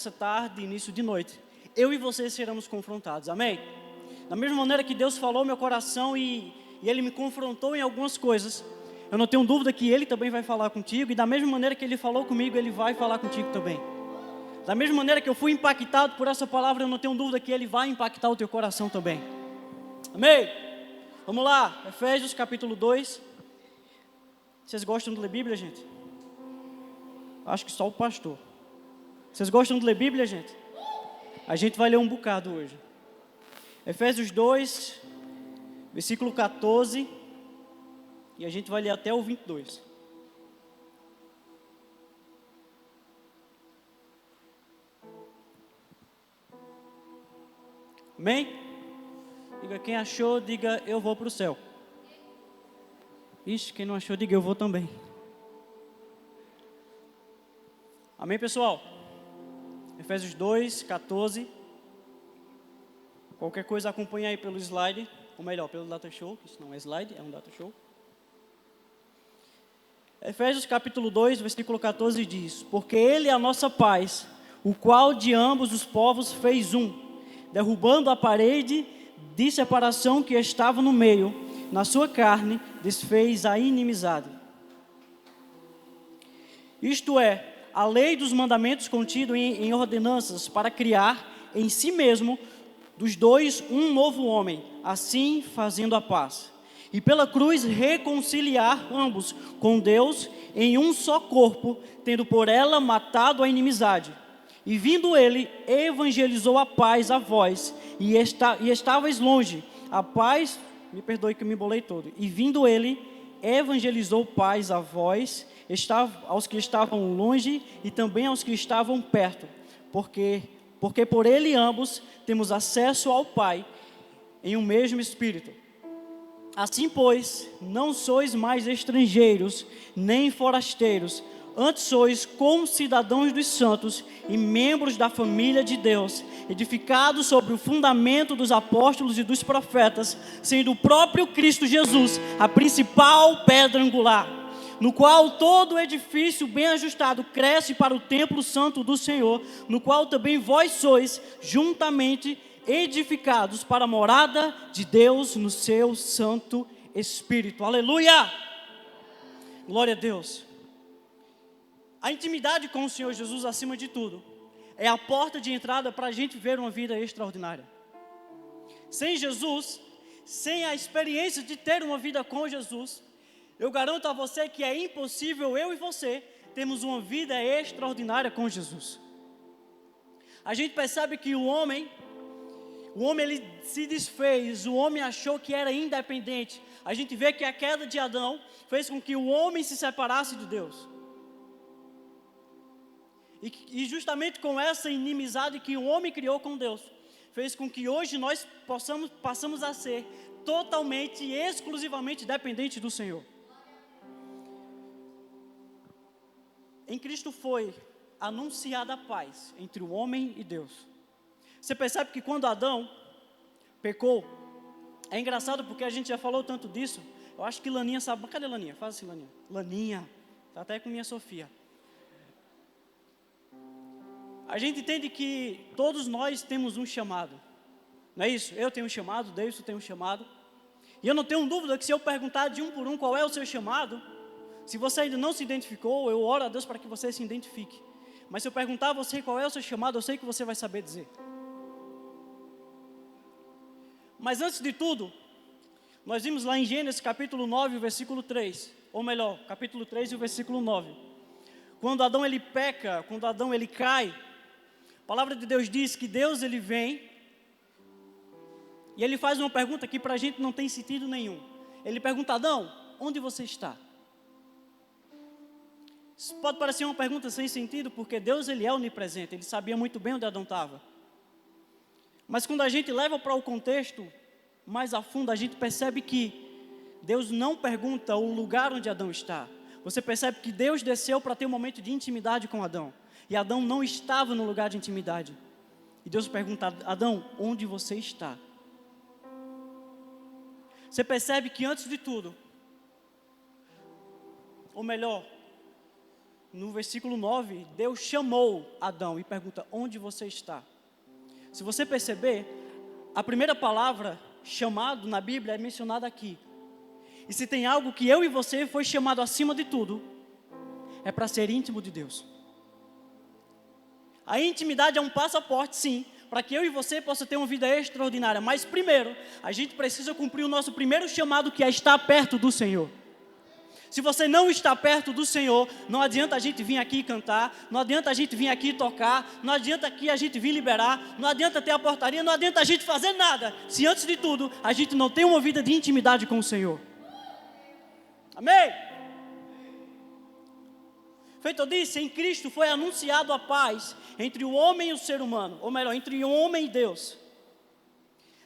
essa tarde, início de noite, eu e você seremos confrontados, amém? Da mesma maneira que Deus falou ao meu coração e Ele me confrontou em algumas coisas, eu não tenho dúvida que Ele também vai falar contigo, e da mesma maneira que Ele falou comigo, Ele vai falar contigo também. Da mesma maneira que eu fui impactado por essa palavra, eu não tenho dúvida que Ele vai impactar o teu coração também, amém? Vamos lá, Efésios capítulo 2, vocês gostam de ler Bíblia, gente? Acho que só o pastor. Vocês gostam de ler Bíblia, gente? A gente vai ler um bocado hoje. Efésios 2, versículo 14, e a gente vai ler até o 22. Amém? Diga quem achou, diga eu vou para o céu. Ixi, quem não achou, diga eu vou também. Amém, pessoal? Efésios 2, 14. Qualquer coisa acompanha aí pelo slide, ou melhor, pelo data show, que isso não é slide, é um data show. Efésios capítulo 2, versículo 14 diz: porque Ele é a nossa paz, o qual de ambos os povos fez um, derrubando a parede de separação que estava no meio, na sua carne desfez a inimizade. Isto é, a lei dos mandamentos contido em ordenanças para criar em si mesmo dos dois um novo homem, assim fazendo a paz. E pela cruz reconciliar ambos com Deus em um só corpo, tendo por ela matado a inimizade. E vindo ele, evangelizou a paz a vós, e estavais longe. A paz, me perdoe que eu me embolei todo. E vindo ele, evangelizou paz a vós, aos que estavam longe e também aos que estavam perto, porque por ele ambos temos acesso ao Pai em um mesmo Espírito. Assim, pois, não sois mais estrangeiros, nem forasteiros, antes sois concidadãos dos santos e membros da família de Deus, edificados sobre o fundamento dos apóstolos e dos profetas, sendo o próprio Cristo Jesus a principal pedra angular, no qual todo o edifício bem ajustado cresce para o templo santo do Senhor, no qual também vós sois juntamente edificados para a morada de Deus no seu Santo Espírito. Aleluia! Glória a Deus. A intimidade com o Senhor Jesus, acima de tudo, é a porta de entrada para a gente ver uma vida extraordinária. Sem Jesus, sem a experiência de ter uma vida com Jesus, eu garanto a você que é impossível eu e você termos uma vida extraordinária com Jesus. A gente percebe que o homem ele se desfez, o homem achou que era independente. A gente vê que a queda de Adão fez com que o homem se separasse de Deus. E justamente com essa inimizade que o homem criou com Deus, fez com que hoje nós passamos a ser totalmente e exclusivamente dependentes do Senhor. Em Cristo foi anunciada a paz entre o homem e Deus. Você percebe que quando Adão pecou, é engraçado porque a gente já falou tanto disso. Eu acho que Laninha sabe. Cadê Laninha? Faz assim, Laninha. Laninha, está até com minha Sofia. A gente entende que todos nós temos um chamado. Não é isso? Eu tenho um chamado, Deus tem um chamado. E eu não tenho dúvida que se eu perguntar de um por um qual é o seu chamado, se você ainda não se identificou, eu oro a Deus para que você se identifique. Mas se eu perguntar a você qual é o seu chamado, eu sei que você vai saber dizer. Mas antes de tudo, nós vimos lá em Gênesis capítulo 9, versículo 3. Ou melhor, capítulo 3 e o versículo 9. Quando Adão ele peca, quando Adão ele cai, a palavra de Deus diz que Deus ele vem e ele faz uma pergunta que para a gente não tem sentido nenhum. Ele pergunta: Adão, onde você está? Isso pode parecer uma pergunta sem sentido, porque Deus ele é onipresente, ele sabia muito bem onde Adão estava. Mas quando a gente leva para o contexto mais a fundo, a gente percebe que Deus não pergunta o lugar onde Adão está. Você percebe que Deus desceu para ter um momento de intimidade com Adão. E Adão não estava no lugar de intimidade. E Deus pergunta: Adão, onde você está? Você percebe que antes de tudo, ou melhor, no versículo 9, Deus chamou Adão e pergunta: onde você está? Se você perceber, a primeira palavra, chamado, na Bíblia é mencionada aqui. E se tem algo que eu e você foi chamado acima de tudo, é para ser íntimo de Deus. A intimidade é um passaporte, sim, para que eu e você possa ter uma vida extraordinária. Mas primeiro, a gente precisa cumprir o nosso primeiro chamado, que é estar perto do Senhor. Se você não está perto do Senhor, não adianta a gente vir aqui cantar, não adianta a gente vir aqui tocar, não adianta aqui a gente vir liberar, não adianta ter a portaria, não adianta a gente fazer nada, se antes de tudo a gente não tem uma vida de intimidade com o Senhor. Amém? Feito eu disse, em Cristo foi anunciado a paz entre o homem e o ser humano, ou melhor, entre o homem e Deus.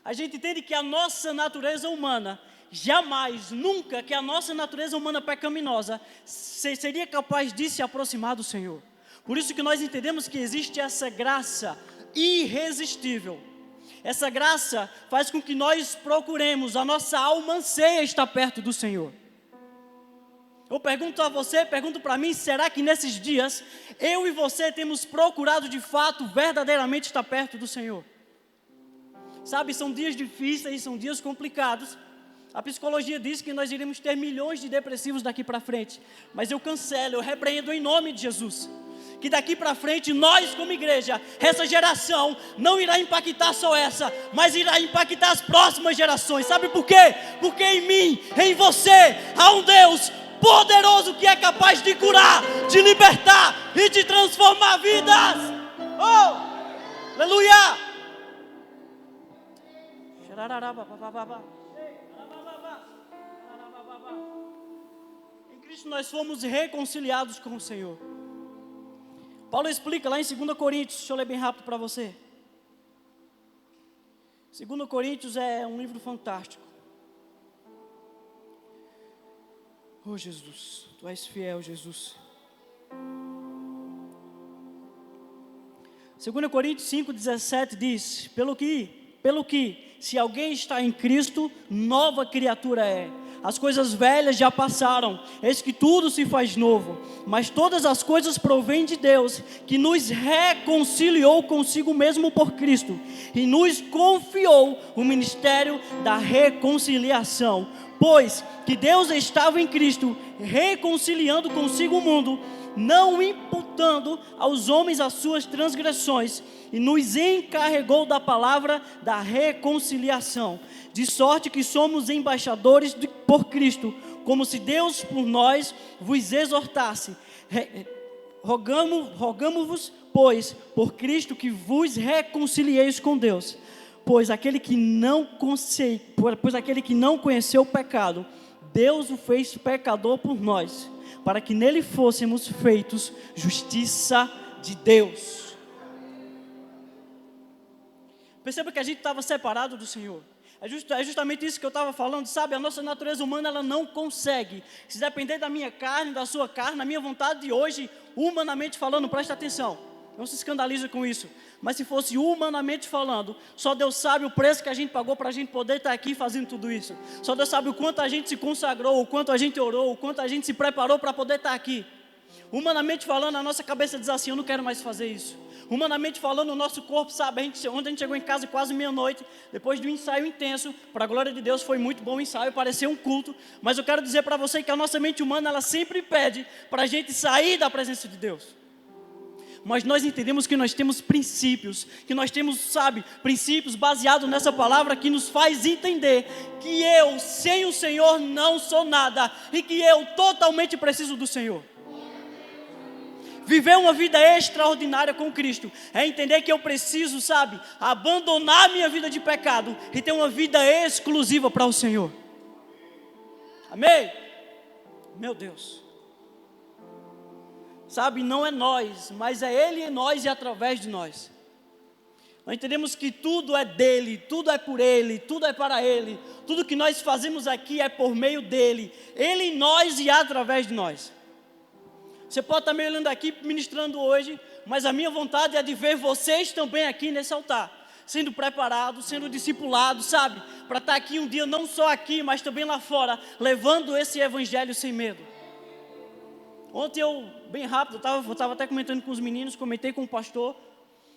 A gente entende que a nossa natureza humana, jamais, nunca, que a nossa natureza humana pecaminosa seria capaz de se aproximar do Senhor. Por isso que nós entendemos que existe essa graça irresistível. Essa graça faz com que nós procuremos, a nossa alma anseia estar perto do Senhor. Eu pergunto a você, pergunto para mim, será que nesses dias, eu e você temos procurado de fato, verdadeiramente estar perto do Senhor? Sabe, são dias difíceis, são dias complicados. A psicologia diz que nós iremos ter milhões de depressivos daqui para frente. Mas eu cancelo, eu repreendo em nome de Jesus. Que daqui para frente, nós como igreja, essa geração, não irá impactar só essa, mas irá impactar as próximas gerações. Sabe por quê? Porque em mim, em você, há um Deus poderoso que é capaz de curar, de libertar e de transformar vidas. Oh! Aleluia! Em Cristo nós fomos reconciliados com o Senhor. Paulo explica lá em 2 Coríntios, deixa eu ler bem rápido para você. 2 Coríntios é um livro fantástico. Oh Jesus, Tu és fiel, Jesus. 2 Coríntios 5,17 diz: pelo que, se alguém está em Cristo, nova criatura é. As coisas velhas já passaram, eis que tudo se faz novo. Mas todas as coisas provêm de Deus, que nos reconciliou consigo mesmo por Cristo, e nos confiou o ministério da reconciliação. Pois que Deus estava em Cristo, reconciliando consigo o mundo, não imputando aos homens as suas transgressões, e nos encarregou da palavra da reconciliação, de sorte que somos embaixadores por Cristo, como se Deus por nós vos exortasse. Rogamo-vos, pois, por Cristo, que vos reconcilieis com Deus. Pois aquele que não conheceu o pecado, Deus o fez pecador por nós, para que nele fôssemos feitos justiça de Deus. Perceba que a gente estava separado do Senhor. É justamente isso que eu estava falando, sabe? A nossa natureza humana, ela não consegue. Se depender da minha carne, da sua carne, da minha vontade de hoje, humanamente falando, presta atenção, não se escandaliza com isso. Mas se fosse humanamente falando, só Deus sabe o preço que a gente pagou para a gente poder estar aqui fazendo tudo isso. Só Deus sabe o quanto a gente se consagrou, o quanto a gente orou, o quanto a gente se preparou para poder estar aqui. Humanamente falando, a nossa cabeça diz assim: eu não quero mais fazer isso. Humanamente falando, o nosso corpo, sabe, ontem a gente chegou em casa quase meia-noite, depois de um ensaio intenso, para a glória de Deus, foi muito bom o ensaio, pareceu um culto, mas eu quero dizer para você que a nossa mente humana, ela sempre pede para a gente sair da presença de Deus. Mas nós entendemos que nós temos princípios, que nós temos, sabe, princípios baseados nessa palavra que nos faz entender que eu, sem o Senhor, não sou nada, e que eu totalmente preciso do Senhor. Viver uma vida extraordinária com Cristo é entender que eu preciso, sabe, abandonar minha vida de pecado e ter uma vida exclusiva para o Senhor. Amém? Meu Deus. Sabe, não é nós, mas é Ele em nós e através de nós. Nós entendemos que tudo é dEle, tudo é por Ele, tudo é para Ele. Tudo que nós fazemos aqui é por meio dEle. Ele em nós e através de nós. Você pode estar me olhando aqui ministrando hoje, mas a minha vontade é de ver vocês também aqui nesse altar, sendo preparados, sendo discipulados, sabe? Para estar aqui um dia, não só aqui, mas também lá fora, levando esse evangelho sem medo. Ontem bem rápido, eu estava até comentando com os meninos, comentei com o pastor.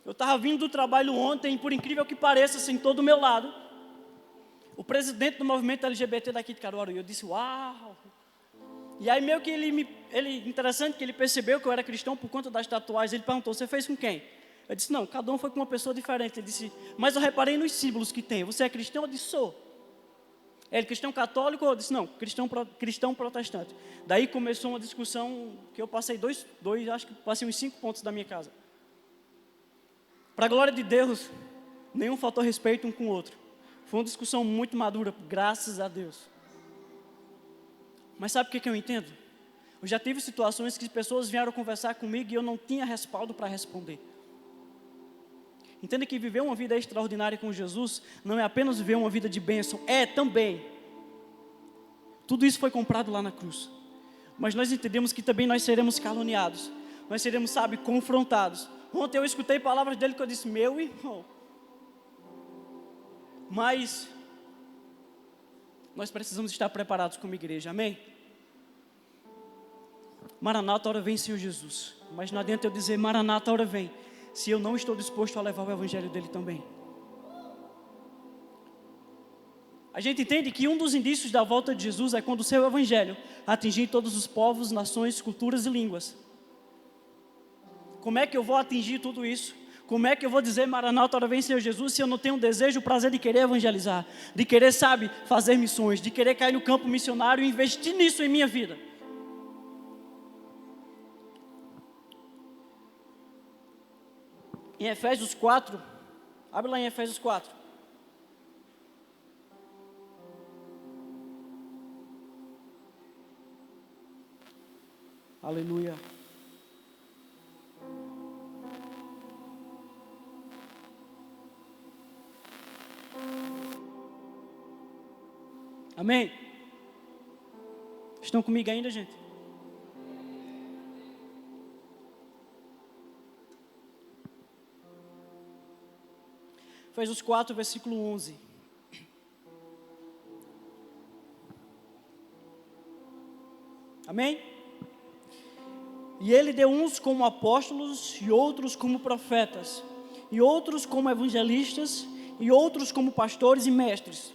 Eu estava vindo do trabalho ontem, por incrível que pareça, sentou do meu lado o presidente do movimento LGBT daqui de Caruaru. E eu disse, uau! E aí meio que interessante que ele percebeu que eu era cristão por conta das tatuagens. Ele perguntou, você fez com quem? Eu disse, não, cada um foi com uma pessoa diferente. Ele disse, mas eu reparei nos símbolos que tem. Você é cristão? Eu disse, sou. Ele cristão católico? Eu disse, não, cristão protestante. Daí começou uma discussão que eu passei acho que passei uns 5 pontos da minha casa. Para a glória de Deus, nenhum faltou respeito um com o outro. Foi uma discussão muito madura, graças a Deus. Mas sabe o que eu entendo? Eu já tive situações que pessoas vieram conversar comigo e eu não tinha respaldo para responder. Entenda que viver uma vida extraordinária com Jesus não é apenas viver uma vida de bênção, é também. Tudo isso foi comprado lá na cruz. Mas nós entendemos que também nós seremos caluniados. Nós seremos, confrontados. Ontem eu escutei palavras dele que eu disse, meu irmão. Mas nós precisamos estar preparados como igreja, amém? Maranata, hora vem, Senhor Jesus. Mas não adianta eu dizer, Maranata, hora vem, se eu não estou disposto a levar o evangelho dele também. A gente entende que um dos indícios da volta de Jesus é quando o seu evangelho atingir todos os povos, nações, culturas e línguas. Como é que eu vou atingir tudo isso? Como é que eu vou dizer, Maranata, hora vem, Senhor Jesus, se eu não tenho o desejo, o prazer de querer evangelizar, de querer, fazer missões, de querer cair no campo missionário e investir nisso em minha vida? Em Efésios 4, abre lá em Efésios 4. Aleluia. Amém? Estão comigo ainda, gente? Efésios 4, versículo 11. Amém? E ele deu uns como apóstolos, e outros como profetas, e outros como evangelistas, e outros como pastores e mestres,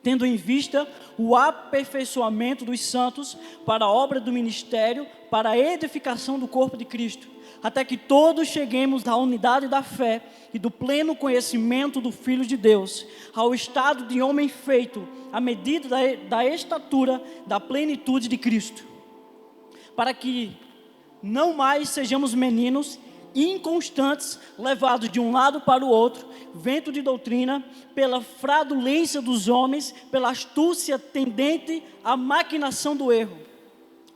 tendo em vista o aperfeiçoamento dos santos para a obra do ministério, para a edificação do corpo de Cristo, até que todos cheguemos à unidade da fé e do pleno conhecimento do Filho de Deus, ao estado de homem feito, à medida da estatura da plenitude de Cristo, para que não mais sejamos meninos inconstantes, levados de um lado para o outro, vento de doutrina, pela fraudulência dos homens, pela astúcia tendente à maquinação do erro.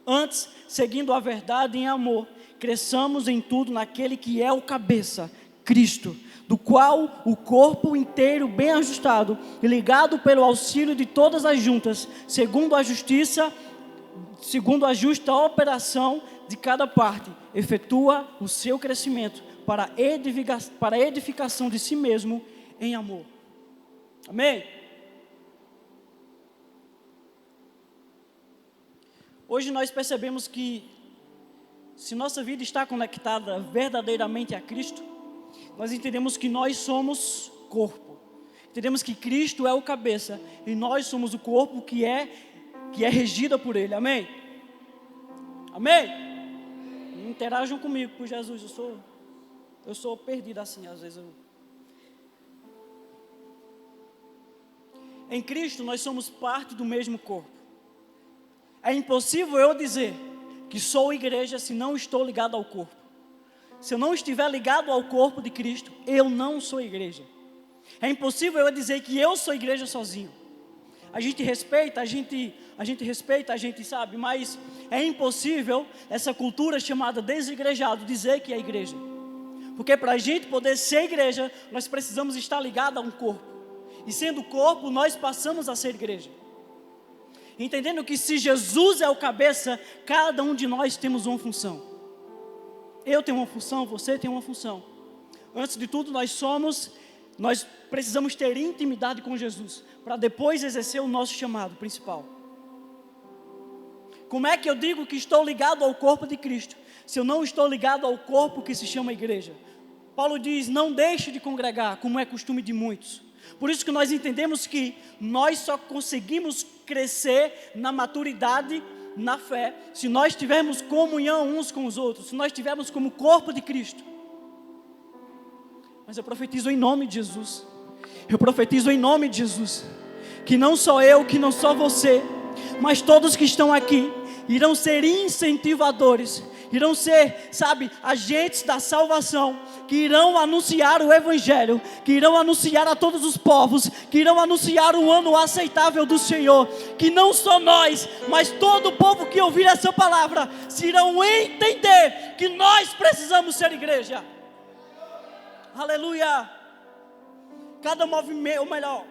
Antes, seguindo a verdade em amor, cresçamos em tudo naquele que é o cabeça, Cristo, do qual o corpo inteiro bem ajustado e ligado pelo auxílio de todas as juntas, segundo a justa operação de cada parte, efetua o seu crescimento para a edificação de si mesmo em amor. Amém? Hoje nós percebemos que se nossa vida está conectada verdadeiramente a Cristo, nós entendemos que nós somos corpo. Entendemos que Cristo é o cabeça e nós somos o corpo que é regida por Ele. Amém? Amém? Interajam comigo por Jesus. Eu sou perdido assim, às vezes. Em Cristo nós somos parte do mesmo corpo. É impossível eu dizer que sou igreja se não estou ligado ao corpo. Se eu não estiver ligado ao corpo de Cristo, eu não sou igreja. É impossível eu dizer que eu sou igreja sozinho. A gente respeita, a gente sabe, mas é impossível essa cultura chamada desigrejado dizer que é igreja. Porque para a gente poder ser igreja, nós precisamos estar ligados a um corpo. E sendo corpo, nós passamos a ser igreja. Entendendo que se Jesus é o cabeça, cada um de nós temos uma função. Eu tenho uma função, você tem uma função. Antes de tudo, nós precisamos ter intimidade com Jesus, para depois exercer o nosso chamado principal. Como é que eu digo que estou ligado ao corpo de Cristo, se eu não estou ligado ao corpo que se chama igreja? Paulo diz, não deixe de congregar, como é costume de muitos. Por isso que nós entendemos que nós só conseguimos crescer na maturidade, na fé, se nós tivermos comunhão uns com os outros, se nós tivermos como corpo de Cristo. Mas eu profetizo em nome de Jesus, eu profetizo em nome de Jesus, que não só eu, que não só você, mas todos que estão aqui, irão ser incentivadores, irão ser, agentes da salvação, que irão anunciar o Evangelho, que irão anunciar a todos os povos, que irão anunciar o ano aceitável do Senhor, que não só nós, mas todo o povo que ouvir essa palavra, se irão entender que nós precisamos ser igreja. Aleluia. Cada movimento, ou melhor,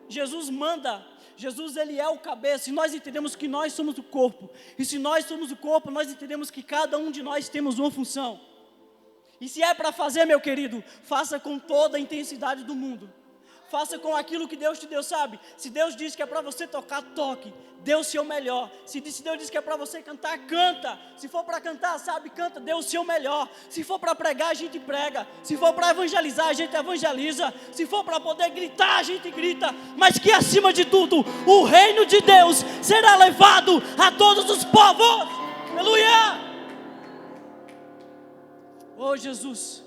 Jesus manda, Jesus ele é o cabeça, e nós entendemos que nós somos o corpo, e se nós somos o corpo, nós entendemos que cada um de nós temos uma função, e se é para fazer, meu querido, faça com toda a intensidade do mundo, faça com aquilo que Deus te deu, se Deus diz que é para você tocar, toque, dê o seu melhor, se Deus diz que é para você cantar, canta, se for para cantar, canta, dê o seu melhor, se for para pregar, a gente prega, se for para evangelizar, a gente evangeliza, se for para poder gritar, a gente grita, mas que acima de tudo, o reino de Deus será levado a todos os povos. Aleluia. Oh Jesus,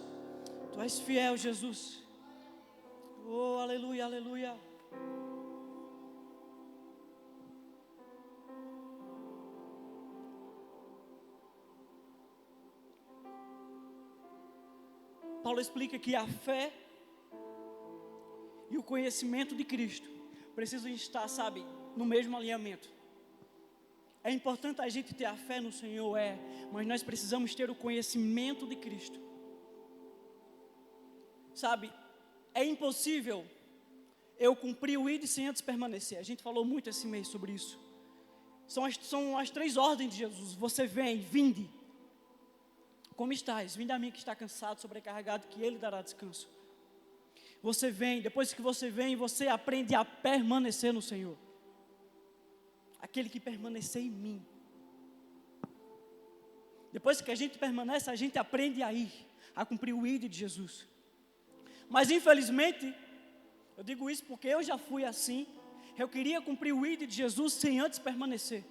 Tu és fiel, Jesus. Oh, aleluia, aleluia. Paulo explica que a fé e o conhecimento de Cristo precisam estar, no mesmo alinhamento. É importante a gente ter a fé no Senhor, mas nós precisamos ter o conhecimento de Cristo. É impossível eu cumprir o ID sem antes permanecer. A gente falou muito esse mês sobre isso. São as 3 ordens de Jesus. Você vem, vinde. Como estás? Vinde a mim que está cansado, sobrecarregado, que Ele dará descanso. Você vem, depois que você vem, você aprende a permanecer no Senhor. Aquele que permanecer em mim. Depois que a gente permanece, a gente aprende a ir, a cumprir o ID de Jesus. Mas infelizmente, eu digo isso porque eu já fui assim. Eu queria cumprir o ID de Jesus sem antes permanecer.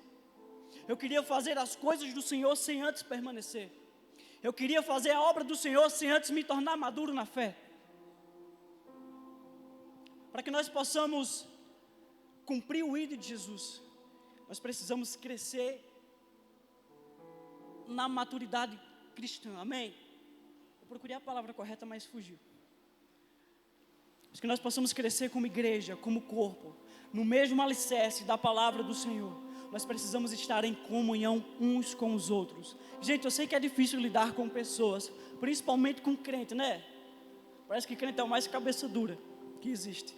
Eu queria fazer as coisas do Senhor sem antes permanecer. Eu queria fazer a obra do Senhor sem antes me tornar maduro na fé. Para que nós possamos cumprir o ID de Jesus, nós precisamos crescer na maturidade cristã, amém? Eu procurei a palavra correta, mas fugiu. Para que nós possamos crescer como igreja, como corpo, no mesmo alicerce da palavra do Senhor, nós precisamos estar em comunhão uns com os outros. Gente, eu sei que é difícil lidar com pessoas, principalmente com crente, né? Parece que crente é o mais cabeça dura que existe.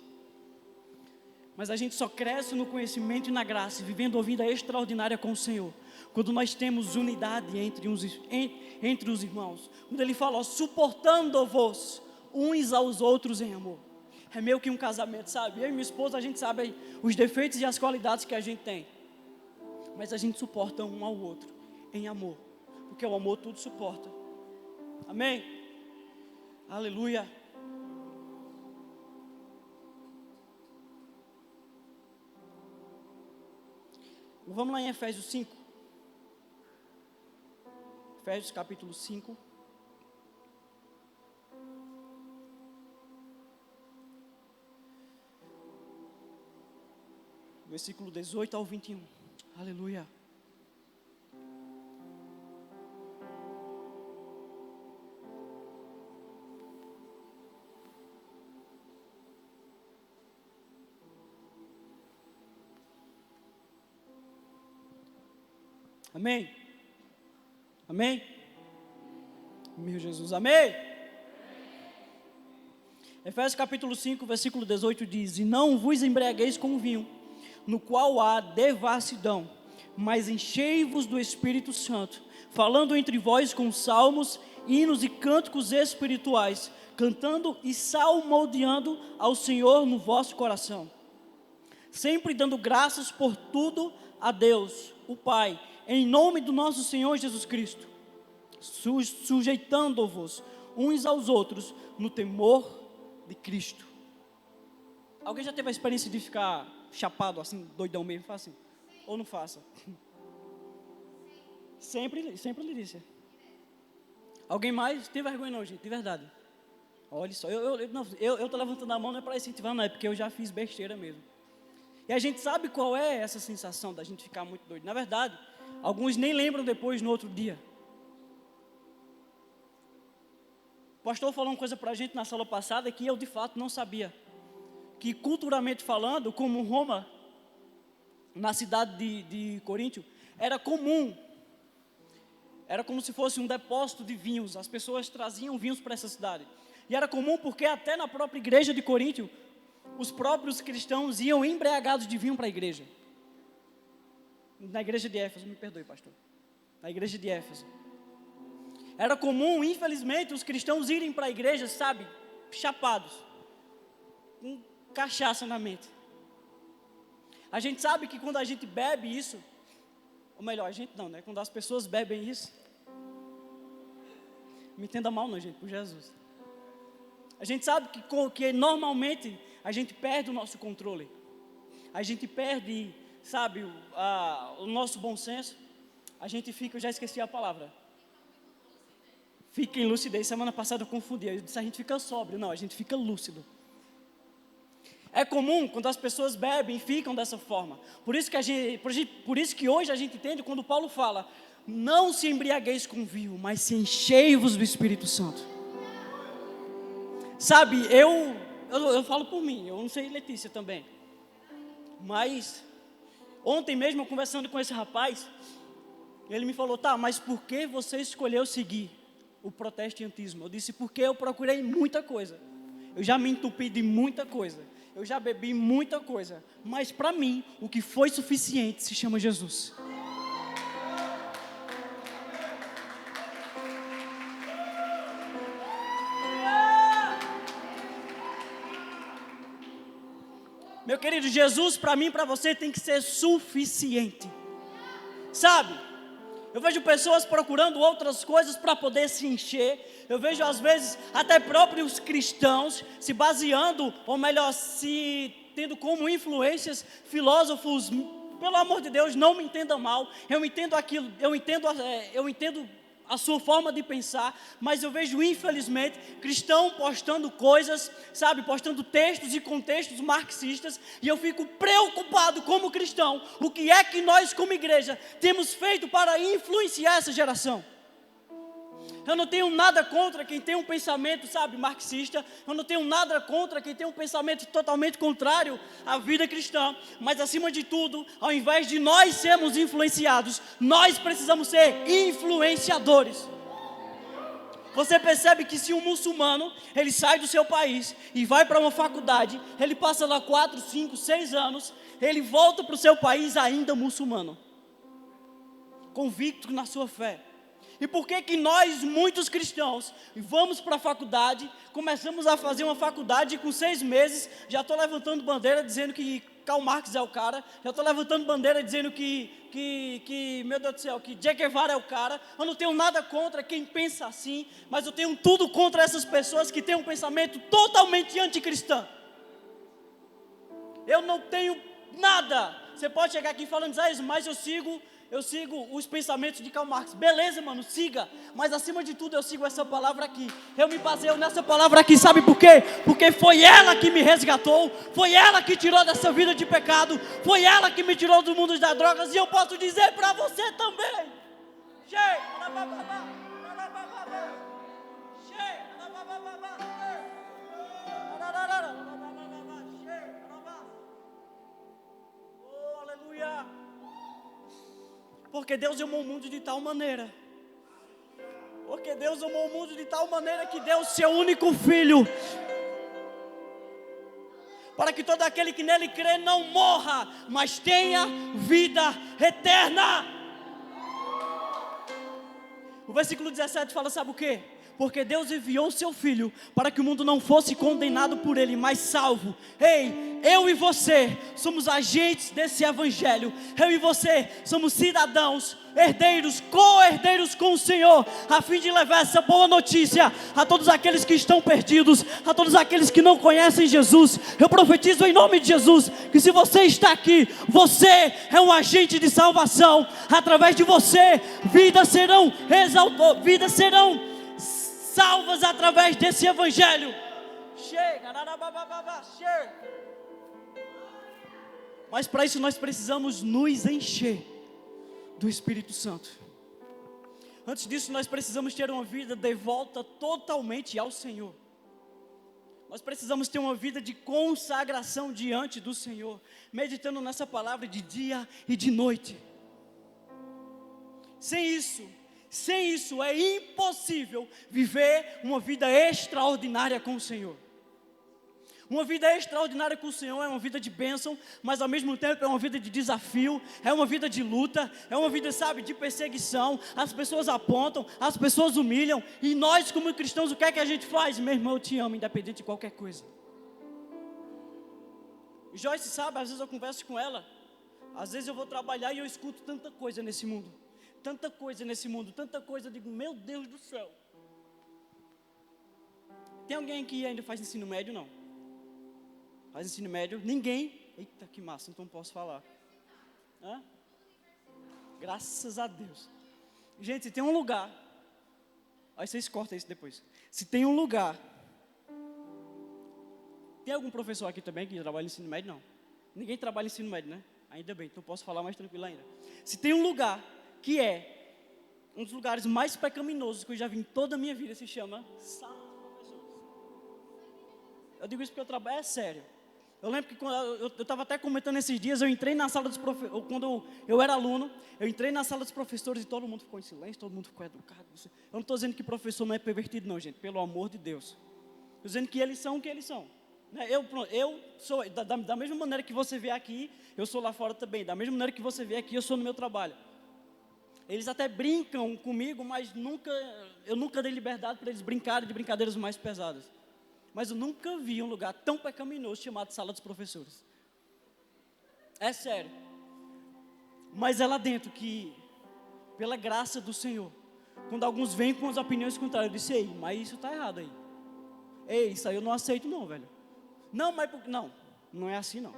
Mas a gente só cresce no conhecimento e na graça, vivendo a vida extraordinária com o Senhor, quando nós temos unidade entre os irmãos. Quando Ele fala, suportando-vos uns aos outros em amor. É meio que um casamento, Eu e minha esposa, a gente sabe os defeitos e as qualidades que a gente tem. Mas a gente suporta um ao outro em amor, porque o amor tudo suporta. Amém? Aleluia. Vamos lá em Efésios 5. Efésios capítulo 5. Versículo 18 ao 21. Aleluia. Amém? Amém? Meu Jesus, amém? Efésios capítulo 5, versículo 18 diz: E não vos embriagueis com vinho, no qual há devassidão, mas enchei-vos do Espírito Santo, falando entre vós com salmos, hinos e cânticos espirituais, cantando e salmodiando ao Senhor no vosso coração, sempre dando graças por tudo a Deus, o Pai, em nome do nosso Senhor Jesus Cristo, sujeitando-vos uns aos outros no temor de Cristo. Alguém já teve a experiência de ficar chapado assim, doidão mesmo? Faça assim, ou não faça? Sempre, Lídia. Alguém mais? Tem vergonha não, gente, de verdade. Olha só, eu estou levantando a mão não é para incentivar, não, é porque eu já fiz besteira mesmo. E a gente sabe qual é essa sensação da gente ficar muito doido. Na verdade, alguns nem lembram depois no outro dia. O pastor falou uma coisa para a gente na sala passada que eu de fato não sabia. Que culturalmente falando, como Roma, na cidade de Coríntio, era comum. Era como se fosse um depósito de vinhos. As pessoas traziam vinhos para essa cidade. E era comum porque até na própria igreja de Coríntio, os próprios cristãos iam embriagados de vinho para a igreja. Na igreja de Éfeso, me perdoe, pastor. Na igreja de Éfeso. Era comum, infelizmente, os cristãos irem para a igreja, sabe, chapados, com cachaça na mente. A gente sabe que quando a gente bebe isso, ou melhor, a gente não, né? Quando as pessoas bebem isso, me entenda mal não, gente, por Jesus. A gente sabe que normalmente a gente perde o nosso controle. A gente perde, sabe, o nosso bom senso. A gente fica, eu já esqueci a palavra. Fica em lucidez. Semana passada eu confundi, eu disse a gente fica sóbrio. Não, a gente fica lúcido. É comum quando as pessoas bebem e ficam dessa forma. Por isso que hoje a gente entende quando Paulo fala: não se embriagueis com vinho, mas se enchei-vos do Espírito Santo. Sabe, eu falo por mim, eu não sei Letícia também. Mas ontem mesmo, conversando com esse rapaz, ele me falou: tá, mas por que você escolheu seguir o protestantismo? Eu disse: porque eu procurei muita coisa. Eu já me entupi de muita coisa. Eu já bebi muita coisa. Mas para mim, o que foi suficiente se chama Jesus. Meu querido, Jesus para mim e para você tem que ser suficiente. Sabe? Eu vejo pessoas procurando outras coisas para poder se encher. Eu vejo às vezes até próprios cristãos se baseando, ou melhor, se tendo como influências filósofos. Pelo amor de Deus, não me entenda mal. Eu entendo aquilo, eu entendo a sua forma de pensar, mas eu vejo infelizmente cristão postando coisas, sabe, postando textos e contextos marxistas, e eu fico preocupado como cristão, o que é que nós como igreja temos feito para influenciar essa geração. Eu não tenho nada contra quem tem um pensamento, sabe, marxista. Eu não tenho nada contra quem tem um pensamento totalmente contrário à vida cristã. Mas acima de tudo, ao invés de nós sermos influenciados, nós precisamos ser influenciadores. Você percebe que se um muçulmano, ele sai do seu país e vai para uma faculdade, ele passa lá 4, 5, 6 anos, ele volta para o seu país ainda muçulmano, convicto na sua fé. E por que nós, muitos cristãos, vamos para a faculdade, começamos a fazer uma faculdade e com 6 meses, já estou levantando bandeira dizendo que Karl Marx é o cara, já estou levantando bandeira dizendo que meu Deus do céu, que Che Guevara é o cara. Eu não tenho nada contra quem pensa assim, mas eu tenho tudo contra essas pessoas que têm um pensamento totalmente anticristão. Eu não tenho nada. Você pode chegar aqui falando: Isaías, mas eu sigo os pensamentos de Karl Marx. Beleza, mano, siga. Mas acima de tudo eu sigo essa palavra aqui. Eu me baseio nessa palavra aqui, sabe por quê? Porque foi ela que me resgatou. Foi ela que tirou dessa vida de pecado. Foi ela que me tirou do mundo das drogas. E eu posso dizer para você também. Oh, aleluia. Porque Deus amou o mundo de tal maneira. Porque Deus amou o mundo de tal maneira que deu o seu único filho, para que todo aquele que nele crê não morra, mas tenha vida eterna. O versículo 17 fala, sabe o quê? porque Deus enviou o seu Filho para que o mundo não fosse condenado por ele, mas salvo. Ei, eu e você somos agentes desse evangelho. Eu e você somos cidadãos, herdeiros, co-herdeiros com o Senhor, a fim de levar essa boa notícia a todos aqueles que estão perdidos, a todos aqueles que não conhecem Jesus. Eu profetizo em nome de Jesus, que se você está aqui, você é um agente de salvação. Através de você, vidas serão exaltadas, vidas serão salvas através desse evangelho. Mas para isso nós precisamos nos encher do Espírito Santo. Antes disso, nós precisamos ter uma vida devota totalmente ao Senhor. Nós precisamos ter uma vida de consagração diante do Senhor, meditando nessa palavra de dia e de noite. Sem isso é impossível viver uma vida extraordinária com o Senhor. Uma vida extraordinária com o Senhor é uma vida de bênção, mas ao mesmo tempo é uma vida de desafio, é uma vida de luta, é uma vida, sabe, de perseguição. As pessoas apontam, as pessoas humilham, e nós como cristãos, o que é que a gente faz? Meu irmão, eu te amo, independente de qualquer coisa. Joyce sabe, às vezes eu converso com ela, às vezes eu vou trabalhar e eu escuto tanta coisa nesse mundo, tanta coisa, eu digo, meu Deus do céu. Tem alguém que ainda faz ensino médio? Não. Faz ensino médio? Ninguém? Eita, que massa, então posso falar. Hã? Graças a Deus. Gente, se tem um lugar, aí vocês cortam isso depois. Se tem um lugar, tem algum professor aqui também que trabalha em ensino médio? Não. Ninguém trabalha em ensino médio, né? Ainda bem, então posso falar mais tranquilo ainda. Se tem um lugar que é um dos lugares mais pecaminosos que eu já vi em toda a minha vida, se chama sala dos professores. Eu digo isso porque eu trabalho, é sério. Eu lembro que quando eu estava até comentando esses dias, eu entrei na sala dos professores, quando eu era aluno, eu entrei na sala dos professores e todo mundo ficou em silêncio, todo mundo ficou educado. Eu não estou dizendo que professor não é pervertido não, gente, pelo amor de Deus. Estou dizendo que eles são o que eles são. Eu sou, da mesma maneira que você vê aqui, eu sou lá fora também. Da mesma maneira que você vê aqui, eu sou no meu trabalho. Eles até brincam comigo, mas eu nunca dei liberdade para eles brincarem de brincadeiras mais pesadas. Mas eu nunca vi um lugar tão pecaminoso chamado sala dos professores. É sério. Mas é lá dentro que, pela graça do Senhor, quando alguns vêm com as opiniões contrárias, eu disse, ei, mas isso está errado aí. Ei, isso aí eu não aceito não, velho. Não, mas não é assim não.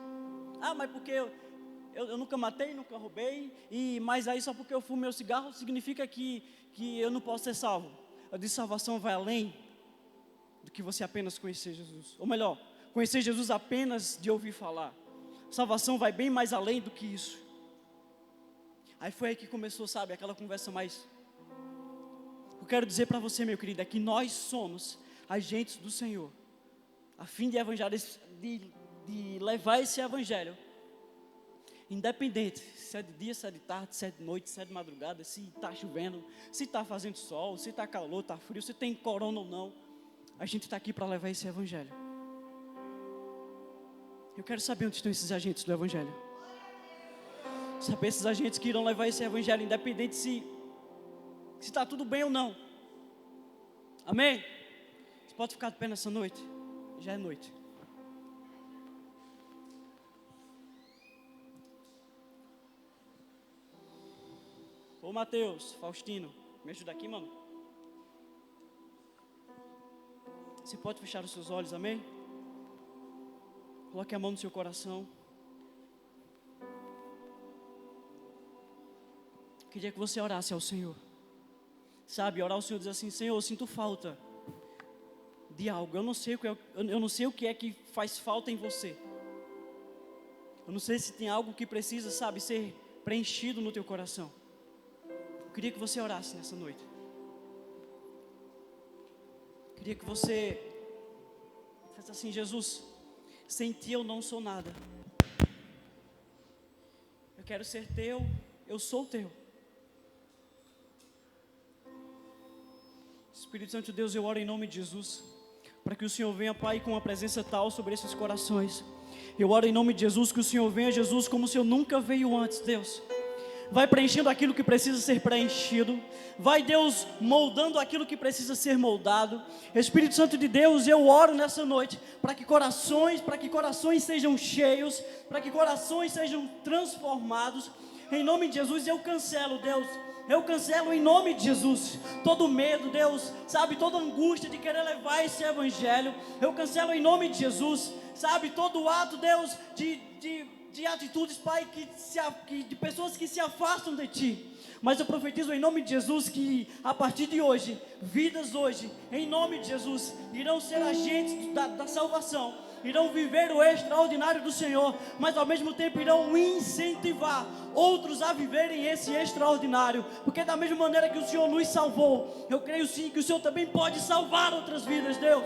Ah, mas porque eu nunca matei, nunca roubei, mas aí só porque eu fumo meu cigarro significa que eu não posso ser salvo. Eu disse, salvação vai além do que você apenas conhecer Jesus. Ou melhor, conhecer Jesus apenas de ouvir falar. Salvação vai bem mais além do que isso. Aí foi aí que começou, sabe, aquela conversa mais... Eu quero dizer para você, meu querido, é que nós somos agentes do Senhor, a fim de levar esse evangelho, independente se é de dia, se é de tarde, se é de noite, se é de madrugada, se está chovendo, se está fazendo sol, se está calor, está frio, se tem corona ou não, a gente está aqui para levar esse evangelho. Eu quero saber onde estão esses agentes do evangelho. Saber esses agentes que irão levar esse evangelho, independente se está tudo bem ou não. Amém? Você pode ficar de pé nessa noite? Já é noite. Ô Mateus, Faustino, me ajuda aqui, mano. Você pode fechar os seus olhos, amém? Coloque a mão no seu coração. Queria que você orasse ao Senhor. Sabe, orar ao Senhor, dizer assim, Senhor, eu sinto falta de algo. Eu não sei o que é que faz falta em você. Eu não sei se tem algo que precisa, sabe, ser preenchido no teu coração. Eu queria que você orasse nessa noite. Queria que você dissesse assim, Jesus, sem ti eu não sou nada. Eu quero ser teu, eu sou teu. Espírito Santo de Deus, eu oro em nome de Jesus, para que o Senhor venha, Pai, com uma presença tal sobre esses corações. Eu oro em nome de Jesus, que o Senhor venha, Jesus, como o Senhor nunca veio antes, Deus. vai preenchendo aquilo que precisa ser preenchido, vai, Deus, moldando aquilo que precisa ser moldado. Espírito Santo de Deus, eu oro nessa noite para que corações sejam cheios, para que corações sejam transformados. Em nome de Jesus, eu cancelo, Deus, eu cancelo em nome de Jesus todo medo, Deus, sabe, toda angústia de querer levar esse evangelho. Eu cancelo em nome de Jesus, sabe, todo ato, Deus, de atitudes, Pai, de pessoas que se afastam de Ti. Mas eu profetizo em nome de Jesus que a partir de hoje, vidas hoje, em nome de Jesus, irão ser agentes da salvação, irão viver o extraordinário do Senhor, mas ao mesmo tempo irão incentivar outros a viverem esse extraordinário, porque da mesma maneira que o Senhor nos salvou, eu creio sim que o Senhor também pode salvar outras vidas, Deus.